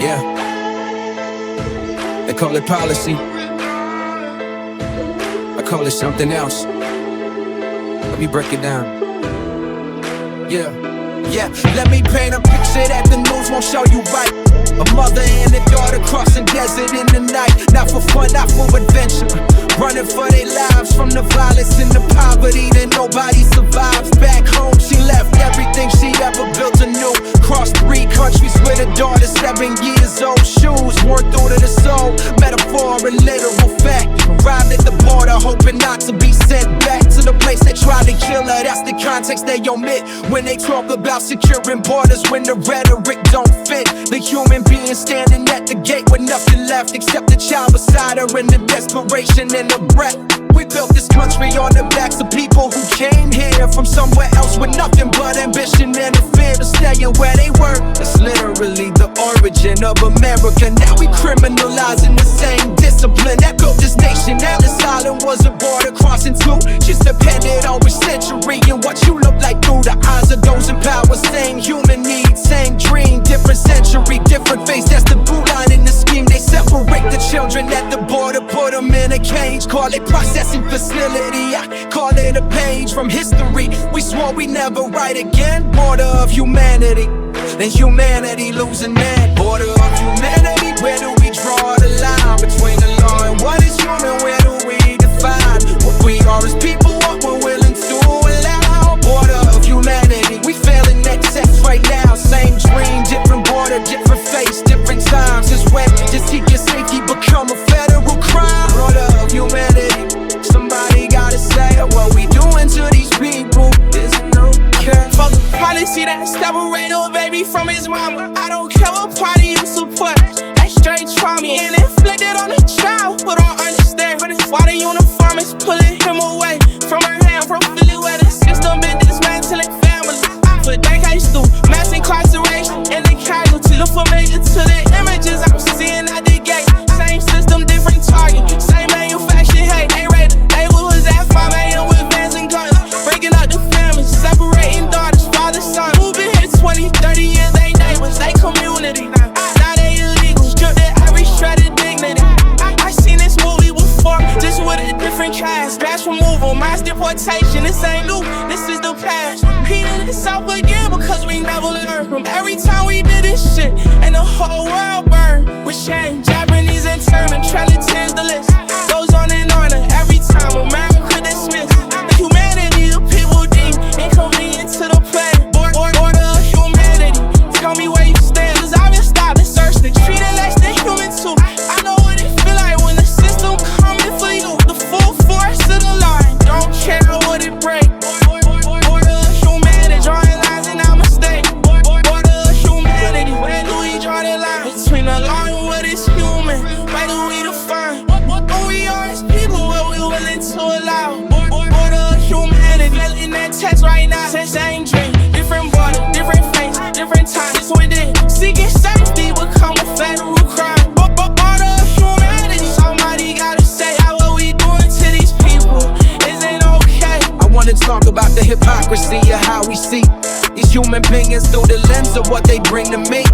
Yeah. They call it policy. I call it something else. Let me break it down. Yeah. Yeah, let me paint a picture that the news won't show you right. A mother and a daughter crossing desert in the night. Not for fun, not for adventure. Running for their lives from the violence and the poverty that nobody survives. Back home, she left everything she ever built anew. Crossed 3 countries with a daughter 7 years old. Shoes worn through to the soul. Metaphor and literal fact. Arrived at the border hoping not to be sent back to the place that tried to kill her. That's the context they omit when they talk about securing borders, when the rhetoric don't fit. The human being standing at the gate with nothing left except the child beside her and the desperation in her breath. We built this country on the backs of people who came here from somewhere else with nothing but ambition and a fear of staying where they were. That's literally the origin of America. Now we criminalizing the same discipline that built this nation. Ellis Island was a border crossing too. Just depended on which century and what you look like through the eyes of those in power. Same human needs, same dream, different century, different face. That's the blue line in the scheme. They separate the children at the border, put them in a cage. Call it processing facility, I call it a page from history. We swore we never write again. Border of humanity, then humanity losing that. Border of humanity, where do we draw the line between the law and what is human? Where do we define what we are as people, what we're willing to allow? Border of humanity, we failing that test right now. Same dream, different border, different face, different times. Since when to seek your safety become a federal crime? Border of humanity, somebody gotta say what we doing to these people isn't okay. Fuck a policy that separate a baby from his mama. I don't care what party you support. That's straight trauma and inflicted on the child. But I understand why the uniform is pulling him away from her hand, from Philly where the system been dismantling families. For decades through mass incarceration and the casualty. Look familiar to the images I'm seeing at the gate. Same system, different target. Same manufactured hate. A-rated neighborhoods at 5 a.m. with vans and guns. Breaking up the families, separating daughters, father, son. Who been here 20, 30 years, they neighbors, they community. Now they illegal, stripped of every shred of dignity. I seen this movie before, just with a different cast. Mass removal, mass deportation, this ain't new, this is the past. Repeating itself again because we never learned from every time we did this shit. And the whole world burned with shame. Japanese internment, Trilliton's the list. Goes on and on, and every time America dismissed. The humanity of people deem inconvenient to the plan. Border of humanity, tell me where you stand. Cause I've been stopped and searched and treated less than human too. I know what it feel like when the system coming for you. The full force of the line, don't care what it break. Border of humanity, drawing lines and our mistake. Border of humanity, where do we draw the line? Between the law and what is human, where do we define who we are as people, what we willing to allow? Border of humanity, in that text right now. Same dream, different border, different face, different time. Just within, seeking safety become a federal crime. Border of humanity, somebody gotta say what we doing to these people isn't okay. I wanna talk about the hypocrisy of how we see these human beings through the lens of what they bring to me.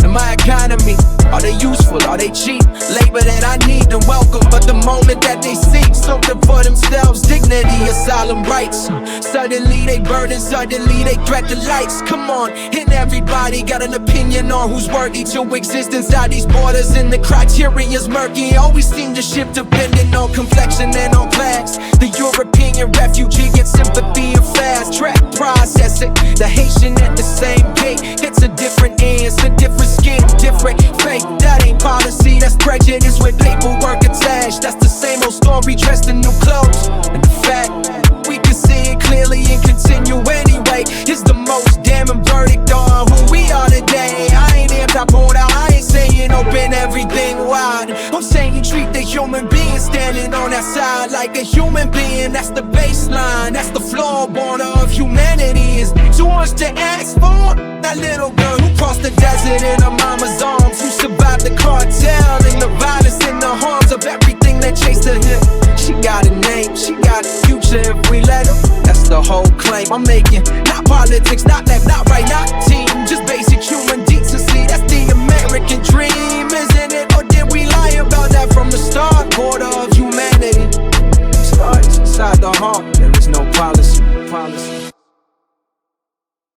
In my economy, are they useful, are they cheap? Labor that I need and welcome, but the moment that they seek something for themselves, dignity, asylum rights, suddenly they burden, suddenly they threat the lights. Come on, and everybody got an opinion on who's worthy to exist inside these borders, and the criteria's murky. Always seem to shift depending on complexion and on class. The European refugee gets sympathy and fast track processing. The Haitian at the same gate gets a different end, it's a different skin, different fate. That ain't policy, that's prejudice with paperwork attached. That's the same old story dressed in new clothes. And the fact we can see it clearly and continue anyway is the most damning verdict on who we are today. I ain't anti-portal, I ain't saying open everything wide. I'm saying treat the human being standing on that side like a human being. That's the baseline, that's the floor. Border of humanity is too much to ask for. That little girl who crossed the desert in her mama's arms, who survived the cartel and the violence and the harms of everything that chased her here. She got a name, she got a future if we let her. That's the whole claim I'm making. Not politics, not